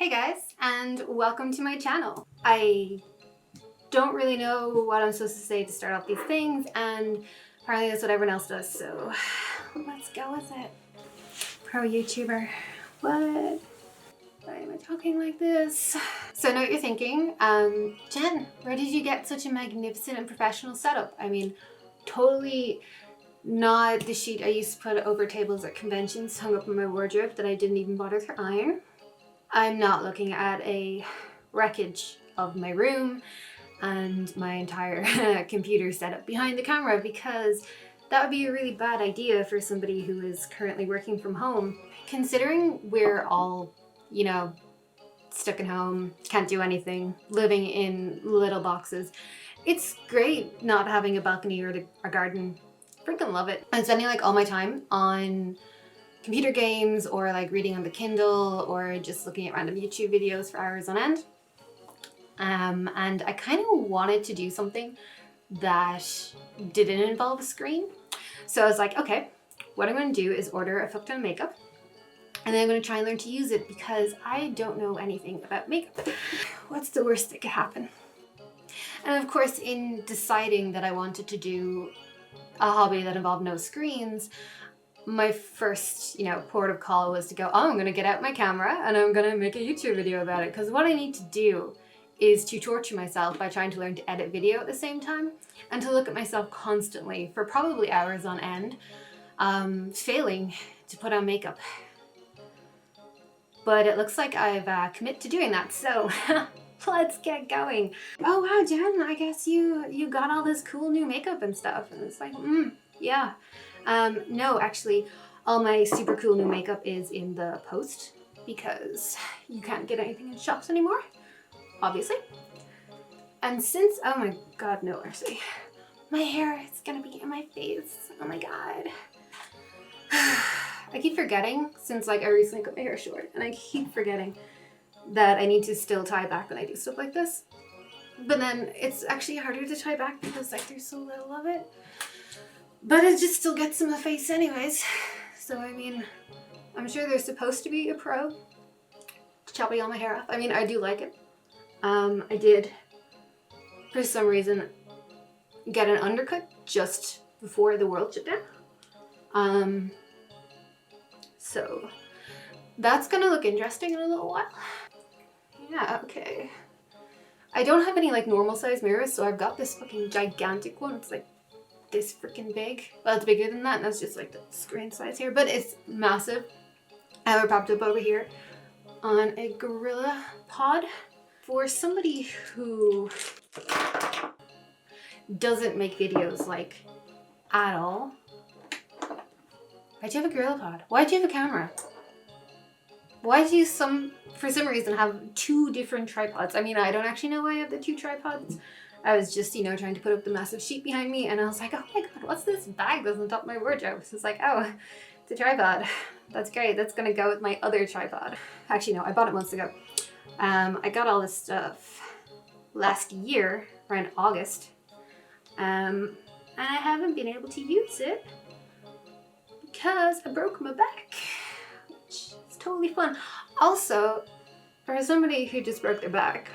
Hey guys, and welcome to my channel. I don't really know what I'm supposed to say to start off these things, and apparently that's what everyone else does, so let's go with it. Pro YouTuber. What? Why am I talking like this? So I know what you're thinking. Jen, where did you get such a magnificent and professional setup? I mean, totally not the sheet I used to put over tables at conventions hung up in my wardrobe that I didn't even bother to iron. I'm not looking at a wreckage of my room and my entire computer setup behind the camera, because that would be a really bad idea for somebody who is currently working from home. Considering we're all, stuck at home, can't do anything, living in little boxes, it's great not having a balcony or a garden. Freaking love it. I'm spending all my time on computer games or reading on the Kindle or just looking at random YouTube videos for hours on end. And I kind of wanted to do something that didn't involve a screen. So I was like, okay, what I'm going to do is order a fuck ton of makeup, and then I'm going to try and learn to use it because I don't know anything about makeup. What's the worst that could happen? And of course, in deciding that I wanted to do a hobby that involved no screens, my first, port of call was to go, oh, I'm going to get out my camera and I'm going to make a YouTube video about it. Because what I need to do is to torture myself by trying to learn to edit video at the same time and to look at myself constantly for probably hours on end, failing to put on makeup. But it looks like I've committed to doing that, so let's get going. Oh wow, Jen, I guess you got all this cool new makeup and stuff. And it's like, yeah. No, actually, all my super cool new makeup is in the post because you can't get anything in shops anymore, obviously. And since, oh my god, no, actually, my hair is gonna be in my face. Oh my god. I keep forgetting, since I recently cut my hair short, and I keep forgetting that I need to still tie back when I do stuff like this. But then it's actually harder to tie back because there's so little of it. But it just still gets in the face anyways. So I mean, I'm sure there's supposed to be a pro to chopping all my hair off. I mean, I do like it. I did, for some reason, get an undercut just before the world shut down. So that's gonna look interesting in a little while. Yeah, okay. I don't have any normal size mirrors, so I've got this fucking gigantic one. It's this freaking big. Well, it's bigger than that, and that's just the screen size here, but it's massive. I have it propped up over here on a gorilla pod. For somebody who doesn't make videos at all, why'd you have a gorilla pod? Why'd you have a camera? Why do you for some reason have two different tripods? I mean, I don't actually know why I have the two tripods. I was just, trying to put up the massive sheet behind me, and I was like, oh my god, what's this bag that's on top of my wardrobe? So it's like, oh, it's a tripod. That's great. That's gonna go with my other tripod. Actually, no, I bought it months ago. I got all this stuff last year, around August, and I haven't been able to use it because I broke my back, which is totally fun. Also, for somebody who just broke their back,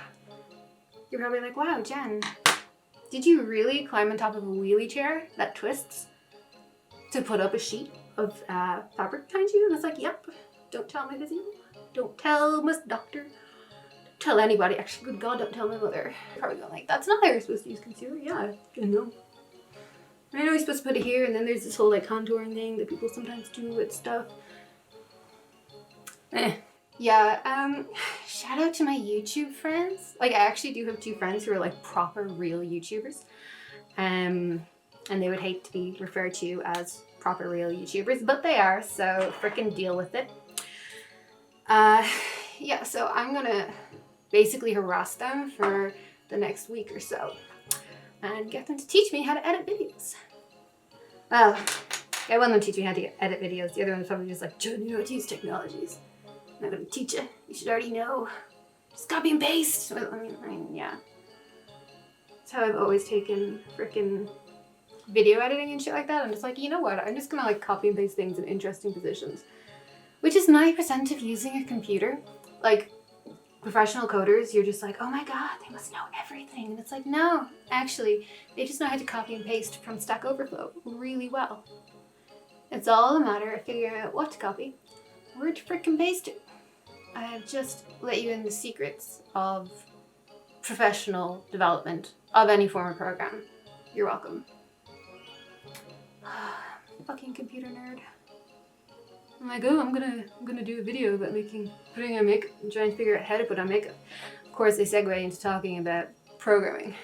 you're probably like, wow, Jen, did you really climb on top of a wheelie chair that twists to put up a sheet of fabric behind you? And it's like, yep, don't tell my physio, don't tell my doctor, don't tell anybody. Actually, good god, don't tell my mother. Probably going that's not how you're supposed to use concealer. Yeah, I know. I know you're supposed to put it here, and then there's this whole contouring thing that people sometimes do with stuff. Yeah, shout out to my YouTube friends. I actually do have two friends who are proper real YouTubers. And they would hate to be referred to as proper real YouTubers, but they are, so frickin' deal with it. Yeah, so I'm gonna basically harass them for the next week or so and get them to teach me how to edit videos. Well, I want them to teach me how to edit videos. The other one's probably just Jen, you know how to use technologies. I'm not gonna teach you. You should already know. Just copy and paste. I mean, yeah. That's how I've always taken frickin' video editing and shit like that. I'm just you know what? I'm just gonna copy and paste things in interesting positions, which is 90% of using a computer. professional coders, you're just like, oh my god, they must know everything. And it's like, no, actually, they just know how to copy and paste from Stack Overflow really well. It's all a matter of figuring out what to copy, where to frickin' paste it. I have just let you in the secrets of professional development of any form of program. You're welcome. Fucking computer nerd. I'm like, oh, I'm gonna do a video about putting on makeup and trying to figure out how to put on makeup. Of course, they segue into talking about programming.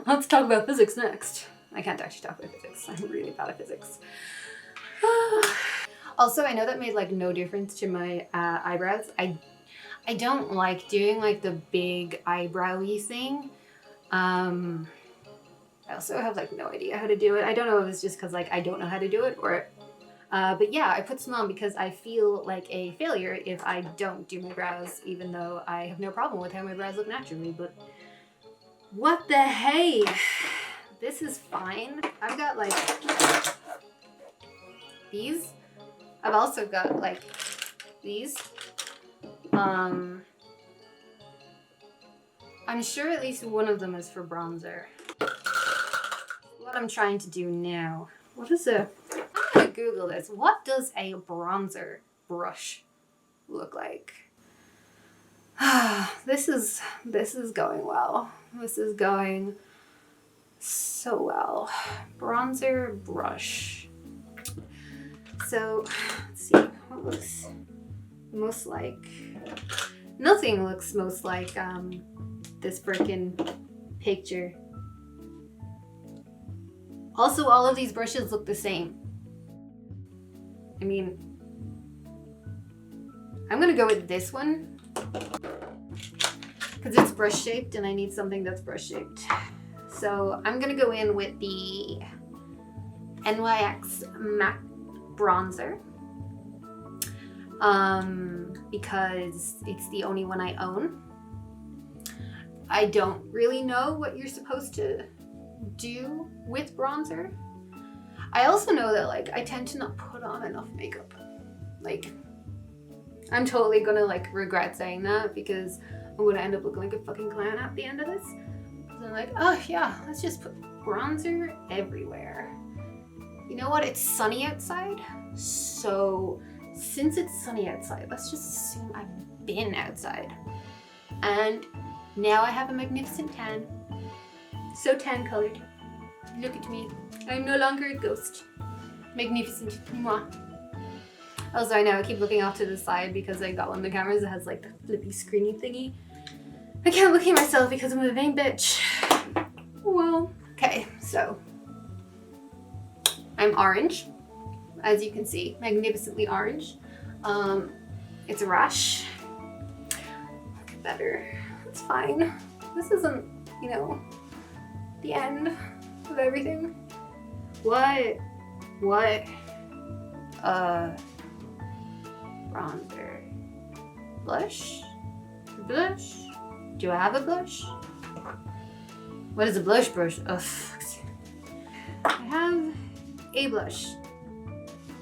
Let's talk about physics next. I can't actually talk about physics. I'm really bad at physics. Also, I know that made like no difference to my eyebrows. I don't like doing like the big eyebrowy thing. I also have like no idea how to do it. I don't know if it's just because like I don't know how to do it or but yeah, I put some on because I feel like a failure if I don't do my brows, even though I have no problem with how my brows look naturally. But what the hey? This is fine. I've got like these. I've also got like these. I'm sure at least one of them is for bronzer. What I'm trying to do now. What is a... I'm gonna Google this. What does a bronzer brush look like? This is going well. This is going so well. Bronzer brush. So, let's see. What looks most like... Nothing looks most like this frickin' picture. Also, all of these brushes look the same. I mean, I'm gonna go with this one because it's brush shaped and I need something that's brush shaped. So I'm gonna go in with the NYX Matte Bronzer because it's the only one I own. I don't really know what you're supposed to do with bronzer. I also know that like I tend to not put on enough makeup. Like I'm totally gonna like regret saying that because I'm gonna end up looking like a fucking clown at the end of this. So I'm like, oh yeah, let's just put bronzer everywhere. You know what? It's sunny outside. So since it's sunny outside, let's just assume I've been outside. And now I have a magnificent tan. So tan colored. Look at me. I'm no longer a ghost. Magnificent. Mwah. Also, I know I keep looking off to the side because I got one of the cameras that has like the flippy screeny thingy. I can't look at myself because I'm a vain bitch. Well, okay, so I'm orange, as you can see, magnificently orange. It's a rush. Look better. It's fine. This isn't, you know, the end of everything. What? Bronzer. Blush? Blush? Do I have a blush? What is a blush brush? Oh, I have a blush.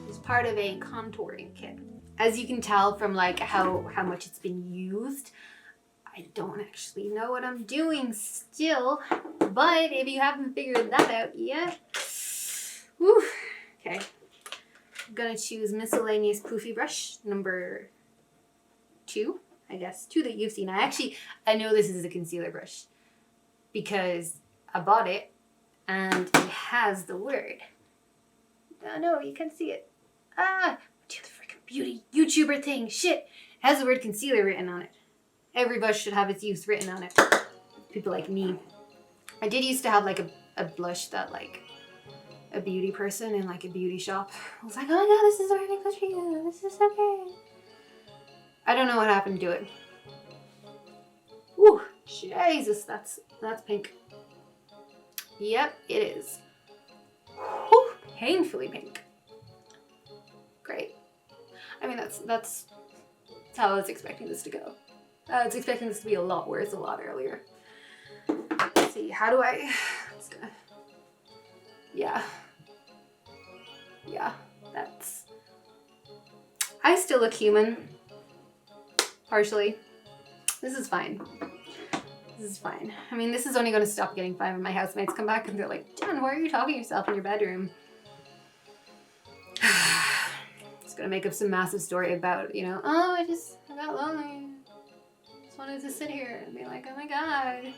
It's part of a contouring kit. As you can tell from like how much it's been used, I don't actually know what I'm doing still, but if you haven't figured that out yet, whew, okay. I'm gonna choose miscellaneous poofy brush number 2, I guess. 2 that you've seen. I know this is a concealer brush because I bought it and it has the word. Oh no, you can't see it. Do the freaking beauty YouTuber thing. Shit, it has the word concealer written on it. Every brush should have its use written on it. People like me. I did used to have like a blush that like a beauty person in like a beauty shop I was like, oh my god, this is the perfect blush for you. This is so great. I don't know what happened to it. Woo, Jesus, that's pink. Yep, it is. Whew, painfully pink. Great. I mean, that's how I was expecting this to go. I was expecting this to be a lot worse a lot earlier. Let's see, how do I... Yeah, that's... I still look human. Partially. This is fine. This is fine. I mean, this is only going to stop getting fine when my housemates come back and they're like, Jen, why are you talking to yourself in your bedroom? It's going to make up some massive story about, you know, oh, I got lonely. I just wanted to sit here and be like, oh my God.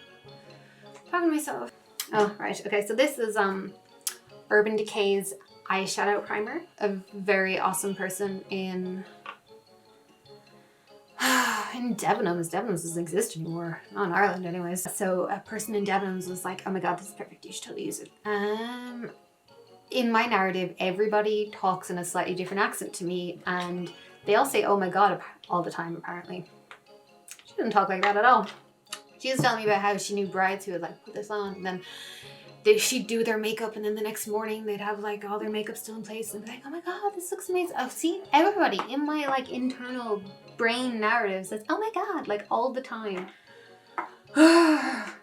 Talking to myself. Oh, right. Okay, so this is Urban Decay's eyeshadow primer. A very awesome person in Debenhams. Debenhams doesn't exist anymore. Not in Ireland anyways. So a person in Debenhams was like, oh my God, this is perfect. You should totally use it. In my narrative, everybody talks in a slightly different accent to me and they all say, oh my God, all the time apparently. She didn't talk like that at all. She was telling me about how she knew brides who would like put this on and then she'd do their makeup and then the next morning they'd have like all their makeup still in place and be like, oh my God, this looks amazing. Oh, see, everybody in my like internal brain narrative says, oh my God, like all the time. I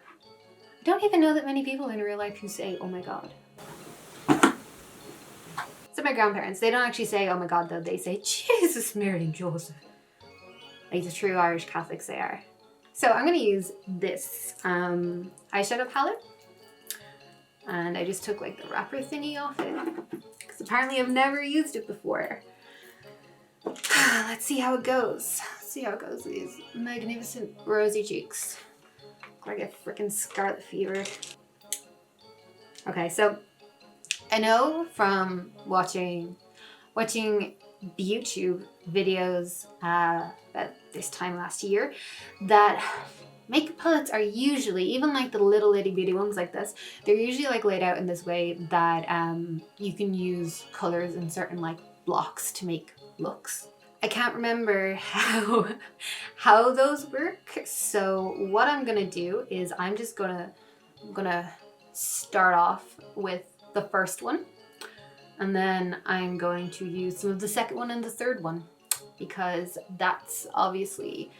don't even know that many people in real life who say, oh my God. So my grandparents, they don't actually say, oh my God, though. They say, Jesus, Mary and Joseph. Like the true Irish Catholics they are. So I'm going to use this eyeshadow palette. And I just took like the wrapper thingy off it. Because apparently I've never used it before. Let's see how it goes. Let's see how it goes with these magnificent rosy cheeks. Look like a freaking scarlet fever. Okay, so I know from watching YouTube videos at this time last year that makeup palettes are usually, even like the little itty bitty ones like this, they're usually like laid out in this way that you can use colors in certain like blocks to make looks. I can't remember how those work, so what I'm gonna do is I'm gonna start off with the first one, and then I'm going to use some of the second one and the third one, because that's obviously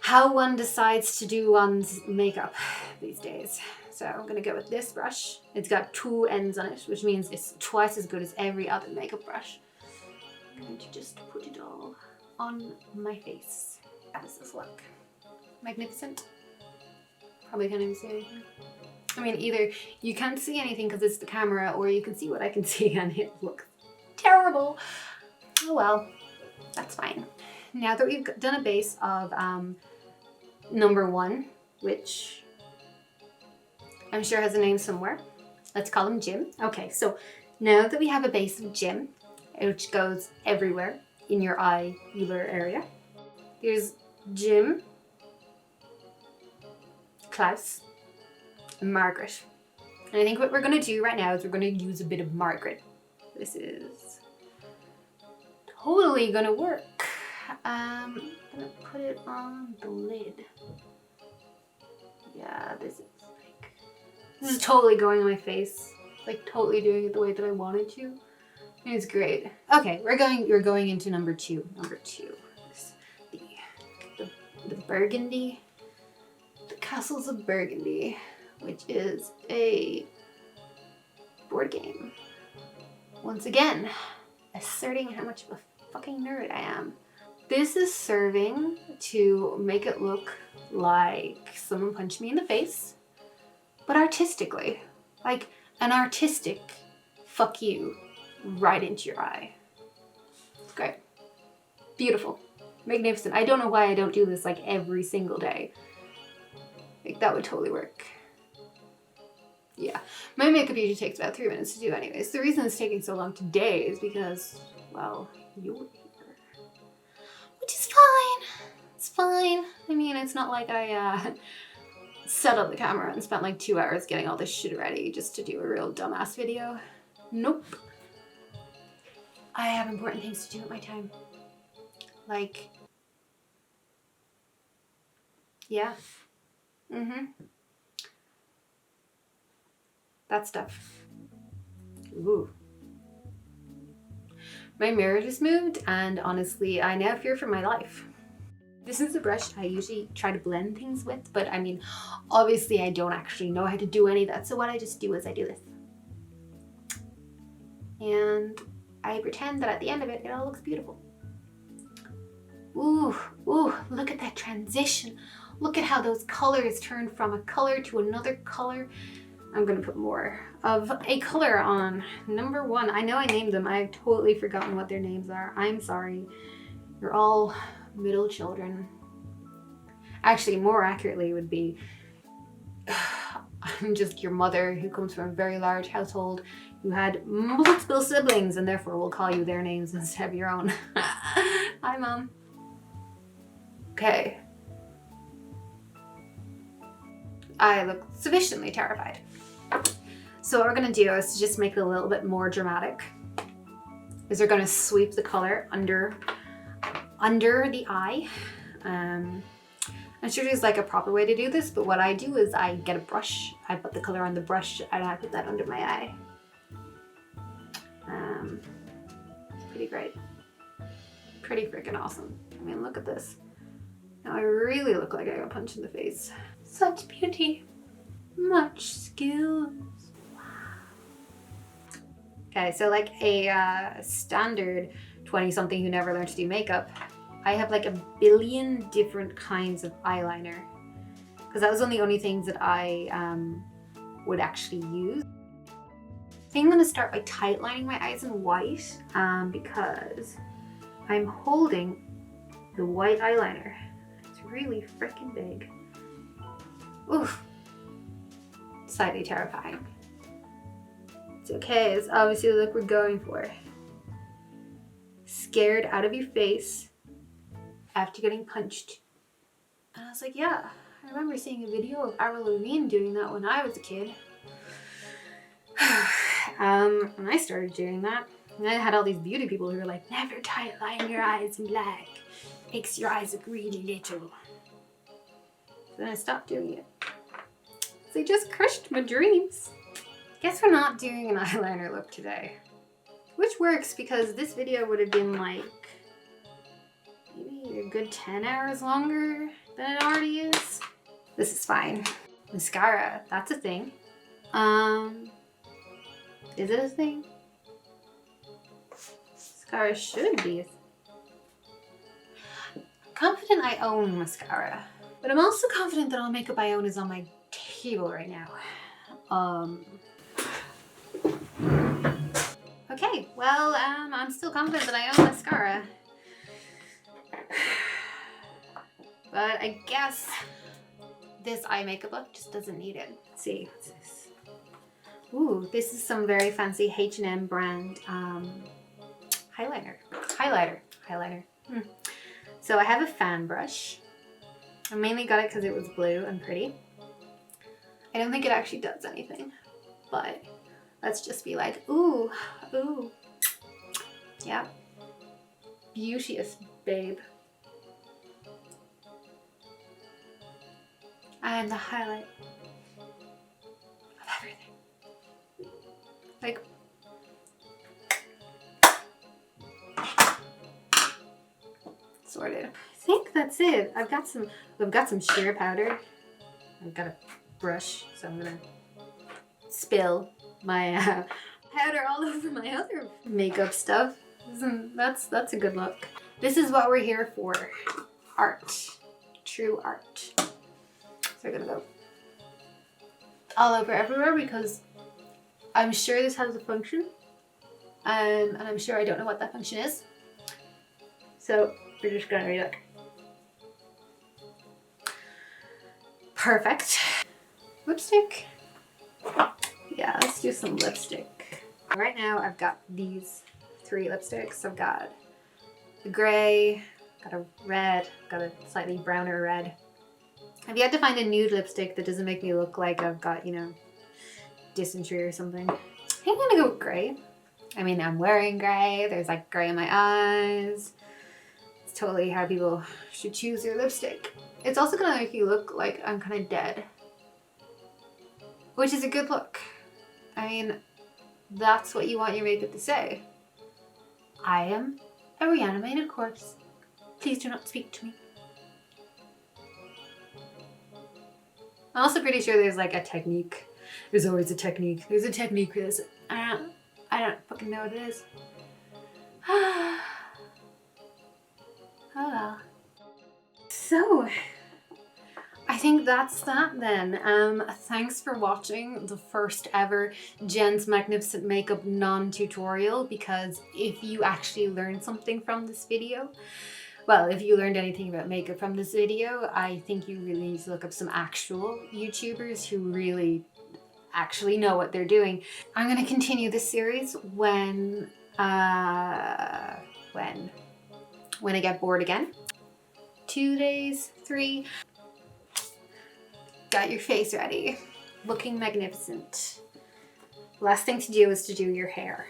how one decides to do one's makeup these days. So I'm gonna go with this brush. It's got 2 ends on it, which means it's twice as good as every other makeup brush. I'm going to just put it all on my face. How does this look? Magnificent? Probably can't even see anything. I mean, either you can't see anything because it's the camera, or you can see what I can see and it looks terrible. Oh well, that's fine. Now that we've done a base of number 1, which I'm sure has a name somewhere, let's call him Jim. Okay, so now that we have a base of Jim, which goes everywhere in your eyeliner area, here's Jim, Klaus, and Margaret. And I think what we're going to do right now is we're going to use a bit of Margaret. This is totally going to work. I'm going to put it on the lid. Yeah, this is totally going on my face. Like totally doing it the way that I wanted to. And it's great. Okay, we're going into number 2. Number 2 is the Burgundy. The Castles of Burgundy, which is a board game. Once again, asserting how much of a fucking nerd I am. This is serving to make it look like someone punched me in the face, but artistically. Like an artistic fuck you right into your eye. It's great. Beautiful. Magnificent. I don't know why I don't do this like every single day. Like that would totally work. Yeah, my makeup usually takes about 3 minutes to do anyways. The reason it's taking so long today is because, well, you're here. Which is fine. It's fine. I mean, it's not like I set up the camera and spent like 2 hours getting all this shit ready just to do a real dumbass video. Nope. I have important things to do at my time. Like, yeah. That stuff. Ooh. My mirror just moved, and honestly, I now fear for my life. This is a brush I usually try to blend things with, but I mean, obviously I don't actually know how to do any of that, so what I just do is I do this. And I pretend that at the end of it, it all looks beautiful. Ooh, ooh, look at that transition. Look at how those colors turn from a color to another color. I'm gonna put more of a color on number 1. I know I named them. I've totally forgotten what their names are. I'm sorry. You're all middle children. Actually, more accurately would be, I'm just your mother who comes from a very large household who had multiple siblings and therefore will call you their names instead of your own. Hi, Mom. Okay. I look sufficiently terrified. So what we're gonna do is to just make it a little bit more dramatic. Is we're gonna sweep the color under the eye. I'm sure there's like a proper way to do this, but what I do is I get a brush, I put the color on the brush, and I put that under my eye. Pretty great. Pretty freaking awesome. I mean, look at this. Now I really look like I got punched in the face. Such beauty. Much skills. Okay, so like a standard 20-something who never learned to do makeup, I have like a billion different kinds of eyeliner because that was one of the only things that I would actually use. I think I'm going to start by tight lining my eyes in white because I'm holding the white eyeliner. It's really freaking big. Oof. Slightly terrifying. It's okay, it's obviously the look we're going for. Scared out of your face after getting punched. And I was like, yeah, I remember seeing a video of Avril Lavigne doing that when I was a kid. And I started doing that. And I had all these beauty people who were like, never tight line your eyes in black. Makes your eyes look really little. So then I stopped doing it. They just crushed my dreams. Guess we're not doing an eyeliner look today. Which works because this video would have been like maybe a good 10 hours longer than it already is. This is fine. Mascara, that's a thing. Is it a thing? Mascara should be a thing. I'm confident I own mascara, but I'm also confident that all makeup I own is on my table right now. Okay, well, I'm still confident that I own mascara. But I guess this eye makeup look just doesn't need it. Let's see, what's this? Ooh, this is some very fancy H&M brand highlighter. So I have a fan brush. I mainly got it because it was blue and pretty. I don't think it actually does anything, but let's just be like, ooh, ooh. Yeah. Beauteous, babe. I am the highlight of everything. Like, sorted. I think that's it. I've got some sheer powder. I've got a brush, so I'm gonna spill my powder all over my other makeup stuff. That's a good look. This is what we're here for. Art. True art. So I'm gonna go all over everywhere because I'm sure this has a function. And I'm sure I don't know what that function is. So we're just gonna be like, perfect. Lipstick? Yeah, let's do some lipstick. Right now I've got these 3 lipsticks. I've got the gray, got a red, got a slightly browner red. I've yet to find a nude lipstick that doesn't make me look like I've got, you know, dysentery or something. I think I'm gonna go with gray. I mean, I'm wearing gray. There's like gray in my eyes. It's totally how people should choose their lipstick. It's also gonna make you look like I'm kind of dead, which is a good look. I mean, that's what you want your makeup to say. I am a reanimated corpse. Please do not speak to me. I'm also pretty sure there's like a technique. There's always a technique. There's a technique for this. I don't fucking know what it is. Oh well. So, I think that's that then. Thanks for watching the first ever Jen's Magnificent Makeup non-tutorial, because if you actually learned something from this video, well, if you learned anything about makeup from this video, I think you really need to look up some actual YouTubers who really actually know what they're doing. I'm going to continue this series when I get bored again. 2 days, 3. Got your face ready, looking magnificent. Last thing to do is to do your hair.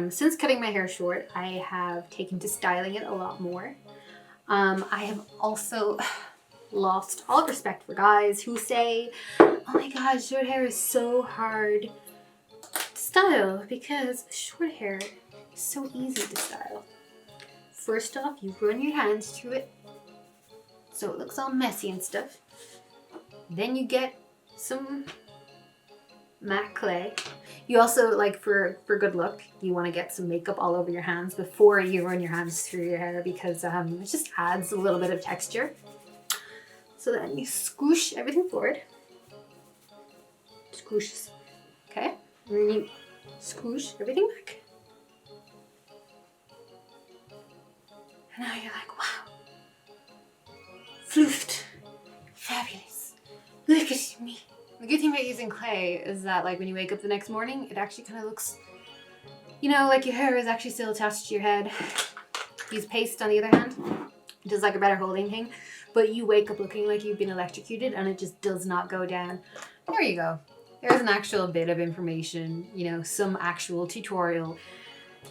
Since cutting my hair short, I have taken to styling it a lot more. I have also lost all respect for guys who say, oh my god, short hair is so hard to style, because short hair is so easy to style. First off, you run your hands through it so it looks all messy and stuff. Then you get some MAC clay. You also, like, for good look, you want to get some makeup all over your hands before you run your hands through your hair, because it just adds a little bit of texture. So then you squish everything forward. Squish. Okay? And then you squish everything back. And now you're like, wow. Floofed. Fabulous. Look at me. The good thing about using clay is that, like, when you wake up the next morning, it actually kind of looks, you know, like your hair is actually still attached to your head. Use paste on the other hand. It does like a better holding thing, but you wake up looking like you've been electrocuted and it just does not go down. There you go. There's an actual bit of information, you know, some actual tutorial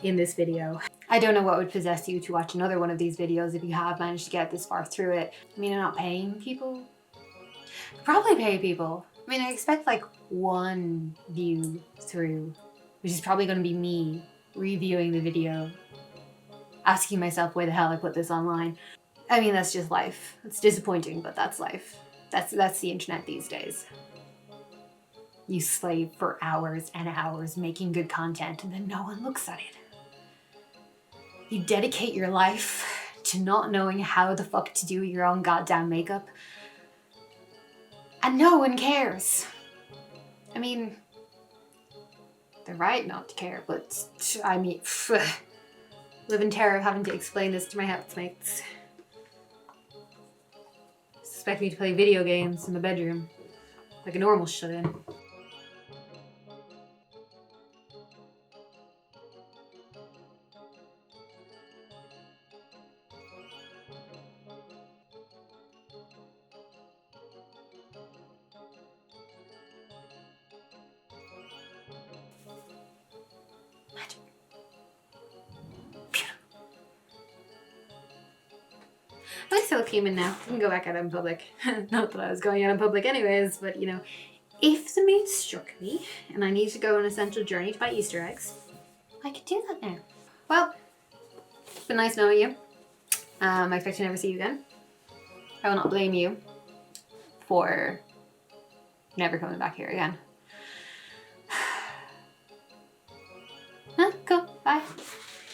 in this video. I don't know what would possess you to watch another one of these videos if you have managed to get this far through it. I mean, I'm not paying people. Probably pay people. I mean, I expect like 1 view through, which is probably going to be me reviewing the video, asking myself why the hell I put this online. I mean, that's just life. It's disappointing, but that's life. That's the internet these days. You slave for hours and hours making good content and then no one looks at it. You dedicate your life to not knowing how the fuck to do your own goddamn makeup, and no one cares. I mean, they're right not to care, but I mean, live in terror of having to explain this to my housemates. Expect me to play video games in my bedroom, like a normal shut-in. At least I look human now. I can go back out in public. Not that I was going out in public anyways, but you know, if the mood struck me and I need to go on an essential journey to buy Easter eggs, I could do that now. Well, it's been nice knowing you. I expect to never see you again. I will not blame you for never coming back here again. Cool. Bye.